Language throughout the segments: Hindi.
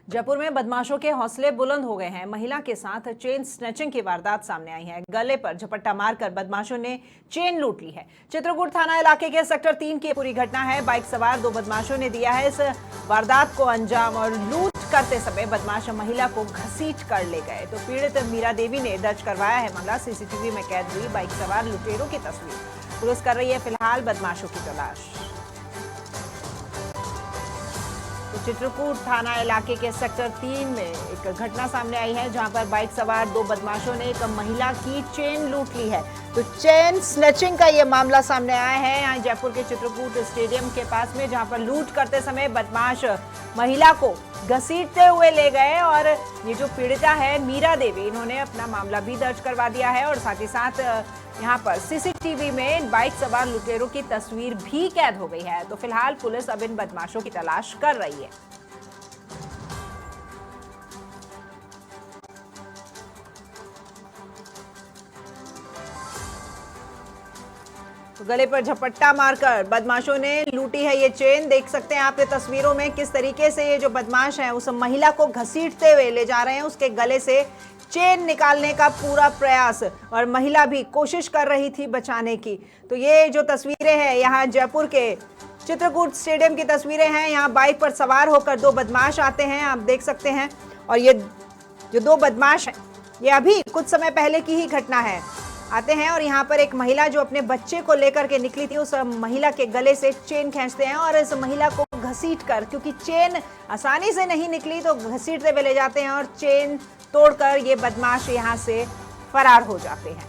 जयपुर में बदमाशों के हौसले बुलंद हो गए हैं। महिला के साथ चेन स्नैचिंग की वारदात सामने आई है। गले पर झपट्टा मारकर बदमाशों ने चेन लूट ली है। चित्रकूट थाना इलाके के सेक्टर 3 की पूरी घटना है। बाइक सवार दो बदमाशों ने दिया है इस वारदात को अंजाम और लूट करते समय बदमाश महिला को घसीट कर ले गए। तो पीड़ित मीरा देवी ने दर्ज करवाया है मामला। सीसीटीवी में कैद हुई बाइक सवार लुटेरों की तस्वीर पुलिस कर रही है फिलहाल बदमाशों की तलाश। तो चित्रकूट थाना इलाके के सेक्टर 3 में एक घटना सामने आई है जहां पर बाइक सवार दो बदमाशों ने एक महिला की चेन लूट ली है। तो चेन स्नैचिंग का ये मामला सामने आया है यहाँ जयपुर के चित्रकूट स्टेडियम के पास में, जहां पर लूट करते समय बदमाश महिला को घसीटते हुए ले गए। और ये जो पीड़िता है मीरा देवी, इन्होंने अपना मामला भी दर्ज करवा दिया है और साथ ही साथ यहाँ पर सीसीटीवी में बाइक सवार लुटेरों की तस्वीर भी कैद हो गई है। तो फिलहाल पुलिस अब इन बदमाशों की तलाश कर रही है। तो गले पर झपट्टा मारकर बदमाशों ने लूटी है ये चेन। देख सकते हैं आप ये तस्वीरों में किस तरीके से ये जो बदमाश हैं उस महिला को घसीटते हुए ले जा रहे हैं। उसके गले से चेन निकालने का पूरा प्रयास, और महिला भी कोशिश कर रही थी बचाने की। तो ये जो तस्वीरें हैं यहाँ जयपुर के चित्रकूट स्टेडियम की तस्वीरें हैं। यहाँ बाइक पर सवार होकर दो बदमाश आते हैं, आप देख सकते हैं। और ये जो दो बदमाश हैं ये अभी कुछ समय पहले की ही घटना है। आते हैं और यहाँ पर एक महिला जो अपने बच्चे को लेकर के निकली थी, उस महिला के गले से चेन खींचते हैं और इस महिला को घसीट कर, क्योंकि चेन आसानी से नहीं निकली तो घसीटते हुए ले जाते हैं और चेन तोड़कर ये बदमाश यहाँ से फरार हो जाते हैं।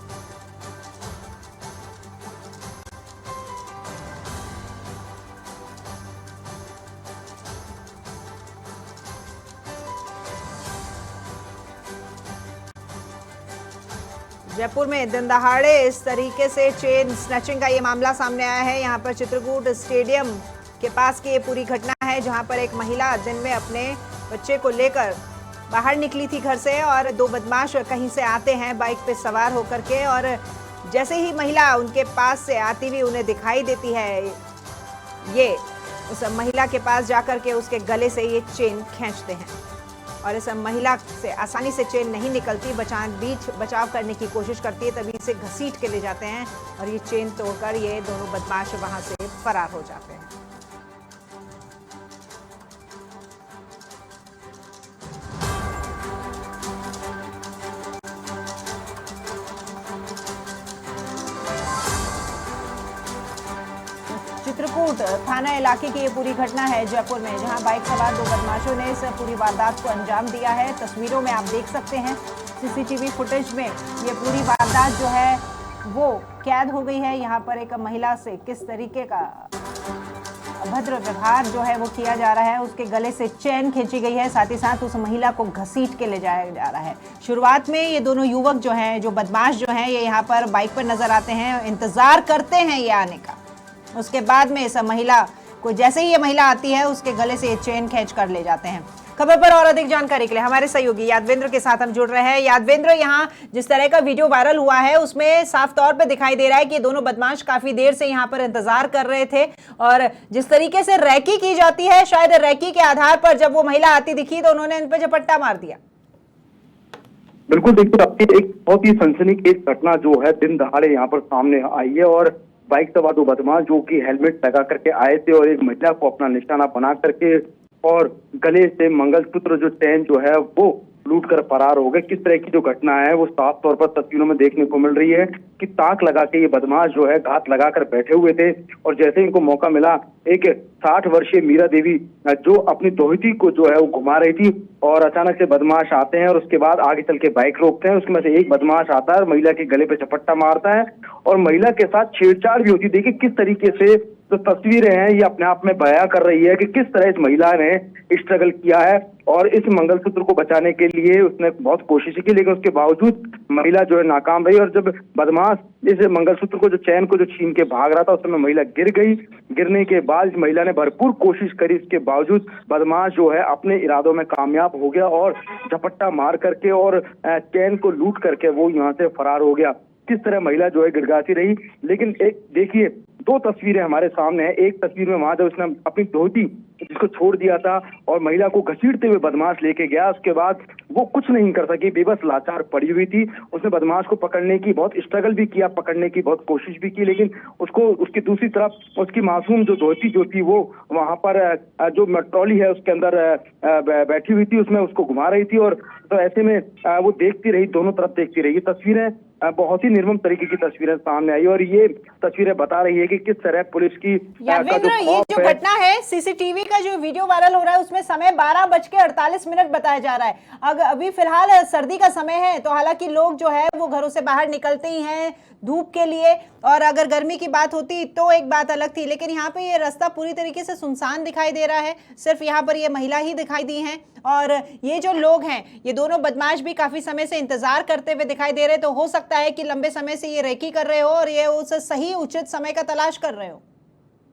जयपुर में दिन दहाड़े इस तरीके से चेन स्नैचिंग का ये मामला सामने आया है। यहाँ पर चित्रकूट स्टेडियम के पास की ये पूरी घटना है जहाँ पर एक महिला दिन में अपने बच्चे को लेकर बाहर निकली थी घर से और दो बदमाश कहीं से आते हैं बाइक पे सवार होकर के, और जैसे ही महिला उनके पास से आती हुई उन्हें दिखाई देती है, ये उस महिला के पास जाकर के उसके गले से ये चेन खींचते हैं और इस महिला से आसानी से चेन नहीं निकलती। बचाव करने की कोशिश करती है, तभी इसे घसीट के ले जाते हैं और ये चेन तोड़कर ये दोनों बदमाश वहां से फरार हो जाते हैं। चित्रकूट थाना इलाके की ये पूरी घटना है जयपुर में, जहां बाइक सवार दो बदमाशों ने इस पूरी वारदात को अंजाम दिया है। तस्वीरों में आप देख सकते हैं, सीसीटीवी फुटेज में ये पूरी वारदात जो है वो कैद हो गई है। यहाँ पर एक महिला से किस तरीके का अभद्र व्यवहार जो है वो किया जा रहा है, उसके गले से चेन खींची गई है, साथ ही साथ उस महिला को घसीट के ले जाया जा रहा है। शुरुआत में ये दोनों युवक जो हैं, जो बदमाश जो हैं, ये यहाँ पर बाइक पर नजर आते हैं, इंतजार करते हैं ये आने का। उसके बाद में इस महिला को, जैसे ही ये महिला आती है, उसके गले से ये चेन खींच कर ले जाते हैं। खबर पर और अधिक जानकारी के लिए हमारे सहयोगी यादवेंद्र के साथ हम जुड़ रहे हैं। यादवेंद्र, यहाँ जिस तरह का वीडियो वायरल हुआ है उसमें साफ तौर पे दिखाई दे रहा है कि दोनों बदमाश काफी देर से यहाँ पर इंतजार कर रहे थे, और जिस तरीके से रैकी की जाती है, शायद रैकी के आधार पर जब वो महिला आती दिखी तो उन्होंने इन पर झपट्टा मार दिया। बिल्कुल, देखिए एक बहुत ही सनसनीखेज घटना जो है दिन दहाड़े यहाँ पर सामने आई है। और बाइक सवार दो बदमाश जो कि हेलमेट लगा करके आए थे और एक महिला को अपना निशाना बना करके और गले से मंगलसूत्र जो चेन जो है वो लूट कर फरार हो गए। किस तरह की जो घटना है वो साफ तौर पर तस्वीरों में देखने को मिल रही है कि ताक लगा के ये बदमाश जो है घात लगा कर बैठे हुए थे, और जैसे इनको मौका मिला, एक 60 वर्षीय मीरा देवी जो अपनी दोहती को जो है वो घुमा रही थी, और अचानक से बदमाश आते हैं और उसके बाद आगे चल के बाइक रोकते हैं। उसमें से एक बदमाश आता है और महिला के गले पे झपट्टा मारता है और महिला के साथ छेड़छाड़ भी होती है। देखिए किस तरीके से जो तस्वीरें हैं ये अपने आप में बयां कर रही है कि किस तरह इस महिला ने स्ट्रगल किया है और इस मंगलसूत्र को बचाने के लिए उसने बहुत कोशिश की, लेकिन उसके बावजूद महिला जो है नाकाम रही। और जब बदमाश इस मंगलसूत्र को, जो चैन को जो छीन के भाग रहा था, उस समय महिला गिर गई। गिरने के बाद महिला ने भरपूर कोशिश करी, इसके बावजूद बदमाश जो है अपने इरादों में कामयाब हो गया और झपट्टा मार करके और चैन को लूट करके वो यहाँ से फरार हो गया। किस तरह महिला जो है गिड़गिड़ाती रही, लेकिन एक देखिए दो तस्वीरें हमारे सामने है। एक तस्वीर में वहां जब उसने अपनी धोती जिसको छोड़ दिया था और महिला को घसीटते हुए बदमाश लेके गया, उसके बाद वो कुछ नहीं कर सकी, बेबस लाचार पड़ी हुई थी। उसने बदमाश को पकड़ने की बहुत स्ट्रगल भी किया, पकड़ने की बहुत कोशिश भी की, लेकिन उसको उसकी दूसरी तरफ उसकी मासूम जो धोती जो थी वो वहां पर जो ट्रॉली है उसके अंदर बैठी हुई थी, उसमें उसको घुमा रही थी। और तो ऐसे में वो देखती रही, दोनों तरफ देखती रही। ये तस्वीरें बहुत ही निर्मम तरीके की तस्वीरें सामने आई और ये तस्वीरें बता रही है कि किस तरह पुलिस की यादवेंद्र, ये जो घटना है, सीसीटीवी का जो वीडियो वायरल हो रहा है उसमें समय 12:48 बताया जा रहा है। अभी फिलहाल सर्दी का समय है, तो हालांकि लोग जो है वो घरों से बाहर निकलते ही हैं धूप के लिए, और अगर गर्मी की बात होती तो एक बात अलग थी, लेकिन यहाँ पे ये रास्ता पूरी तरीके से सुनसान दिखाई दे रहा है। सिर्फ यहाँ पर ये महिला ही दिखाई दी हैं, और ये जो लोग हैं, ये दोनों बदमाश भी काफी समय से इंतजार करते हुए दिखाई दे रहे। तो हो सकता है कि लंबे समय से ये रेकी कर रहे हो और ये उस सही उचित समय का तलाश कर रहे हो।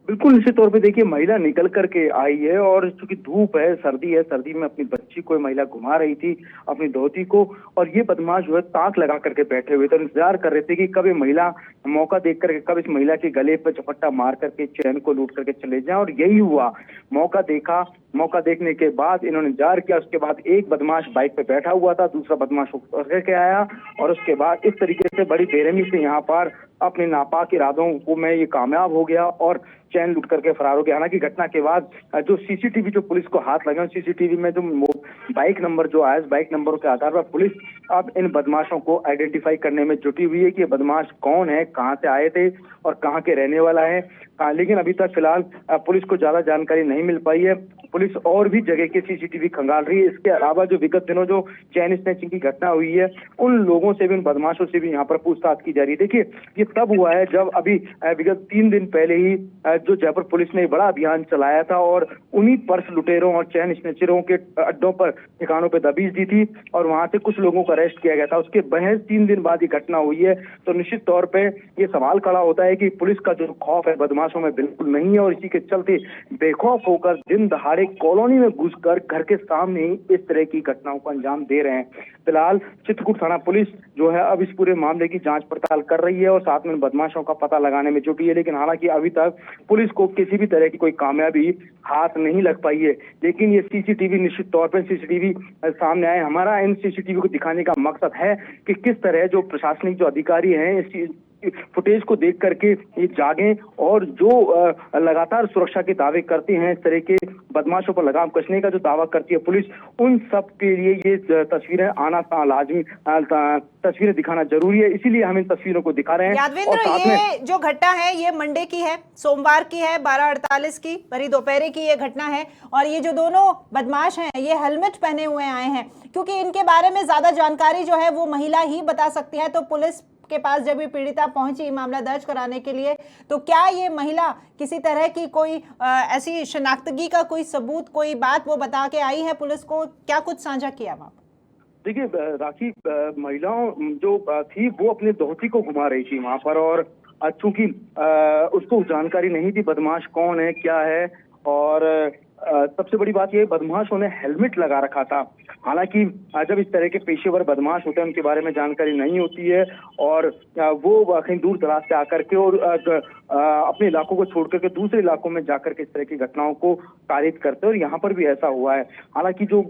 बिल्कुल निश्चित तौर पे देखिए, महिला निकल करके आई है और चूंकि धूप है, सर्दी में अपनी बच्ची को महिला घुमा रही थी, अपनी धोती को, और ये बदमाश जो है ताक लगा करके बैठे हुए थे, इंतजार कर रहे थे कि कब ये महिला मौका देख करके कब इस महिला के गले पर झपट्टा मार करके चैन को लूट करके चले जाए। और यही हुआ, मौका देखा, मौका देखने के बाद इन्होंने इंतजार किया। उसके बाद एक बदमाश बाइक पे बैठा हुआ था, दूसरा बदमाश उतर के आया और उसके बाद इस तरीके से बड़ी बेरहमी से यहाँ पर अपने नापाक इरादों को में ये कामयाब हो गया और चैन लूट करके फरार हो गया। हालांकि घटना के बाद जो सीसीटीवी जो पुलिस को हाथ लगे, सीसीटीवी में जो बाइक नंबर जो आया, बाइक नंबरों के आधार पर पुलिस अब इन बदमाशों को आइडेंटिफाई करने में जुटी हुई है कि ये बदमाश कौन है, कहां से आए थे और कहां के रहने वाला है। लेकिन अभी तक फिलहाल पुलिस को ज्यादा जानकारी नहीं मिल पाई है। पुलिस और भी जगह के सीसीटीवी खंगाल रही है। इसके अलावा जो विगत दिनों जो चैन स्नैचिंग की घटना हुई है, उन लोगों से भी, उन बदमाशों से भी यहाँ पर पूछताछ की जा रही है। देखिए, ये तब हुआ है जब अभी विगत 3 दिन पहले ही जो जयपुर पुलिस ने बड़ा अभियान चलाया था और उन्हीं पर्स लुटेरों और चैन स्नैचरों के अड्डों पर, ठिकानों पर दबीज दी थी और वहां से कुछ लोगों को अरेस्ट किया गया था। उसके महज 3 दिन बाद ये घटना हुई है, तो निश्चित तौर पर ये सवाल खड़ा होता है कि पुलिस का जो खौफ है बदमाशों में बिल्कुल नहीं है, और इसी के चलते बेखौफ होकर दिन दहाड़े कॉलोनी में घुसकर घर के सामने ही इस तरह की घटनाओं को अंजाम दे रहे हैं। फिलहाल चित्रकूट थाना पुलिस जो है अब इस पूरे मामले की जांच पड़ताल कर रही है और साथ में बदमाशों का पता लगाने में जुटी है। लेकिन हालांकि अभी तक पुलिस को किसी भी तरह की कोई कामयाबी हाथ नहीं लग पाई है। लेकिन ये सीसीटीवी, निश्चित तौर पर सीसीटीवी सामने आए, हमारा इन सीसीटीवी को दिखाने का मकसद है कि किस तरह जो प्रशासनिक जो अधिकारी हैं इस फुटेज को देख करके ये जागें और जो लगातार सुरक्षा के दावे करते हैं, इस तरह के बदमाशों पर लगाम कसने का जो दावा करती है पुलिस, उन सब के लिए ये तस्वीरें आना लाजमी, तस्वीरें दिखाना जरूरी है। इसीलिए हम इन तस्वीरों को दिखा रहे हैं। यादवेंद्र, ये जो घटना है ये मंडे की है, सोमवार की है, 12:48 की भरी दोपहर की ये घटना है। और ये जो दोनों बदमाश हैं ये हेलमेट पहने हुए आए हैं, क्योंकि इनके बारे में ज्यादा जानकारी जो है वो महिला ही बता सकती है। तो पुलिस के पास जब ये पीड़िता पहुंची मामला दर्ज कराने के लिए, तो क्या ये महिला किसी तरह की कोई ऐसी शनाख्तगी का कोई सबूत, कोई बात वो बता के आई है पुलिस को? क्या कुछ साझा किया वहां? देखिए राखी, महिलाओं जो थी वो अपने धोती को घुमा रही थी वहां पर, और चूंकि उसको जानकारी नहीं थी बदमाश कौन है, क्या है, और सबसे बड़ी बात यह, बदमाशों ने हेलमेट लगा रखा था। हालांकि जब इस तरह के पेशेवर बदमाश होते हैं उनके बारे में जानकारी नहीं होती है और वो कहीं दूर दराज से आकर के और अपने इलाकों को छोड़ करके दूसरे इलाकों में जाकर के इस तरह की घटनाओं को कारित करते हैं, और यहाँ पर भी ऐसा हुआ है। हालांकि जो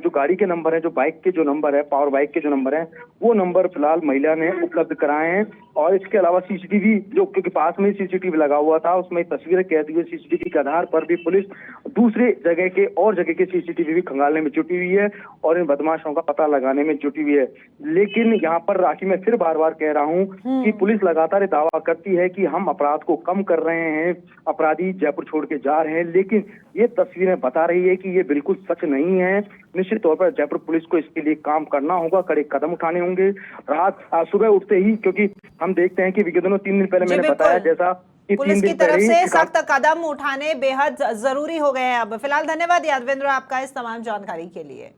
गाड़ी के नंबर है, जो बाइक के जो नंबर है, पावर बाइक के जो नंबर है, वो नंबर फिलहाल महिला ने उपलब्ध कराए हैं। और इसके अलावा सीसीटीवी जो, क्योंकि पास में सीसीटीवी लगा हुआ था, उसमें तस्वीरें कैद हुई, सीसीटीवी के आधार पर भी पुलिस दूसरे जगह के और जगह के सीसीटीवी भी खंगालने में जुटी हुई है और इन बदमाशों का पता लगाने में जुटी हुई है। लेकिन यहाँ पर राखी, मैं फिर बार बार कह रहा हूँ कि पुलिस लगातार दावा करती है कि हम अपराध को कम कर रहे हैं, अपराधी जयपुर छोड़ के जा रहे हैं, लेकिन ये तस्वीरें बता रही है कि ये बिल्कुल सच नहीं है। निश्चित तौर पर जयपुर पुलिस को इसके लिए काम करना होगा, कड़े कदम उठाने होंगे। रात सुबह उठते ही, क्योंकि हम देखते हैं कि विगत दिनों 3 दिन पहले मैंने बताया जैसा, पुलिस की तरफ से सख्त कदम उठाने बेहद जरूरी हो गए हैं अब। फिलहाल धन्यवाद यादवेंद्र आपका इस तमाम जानकारी के लिए।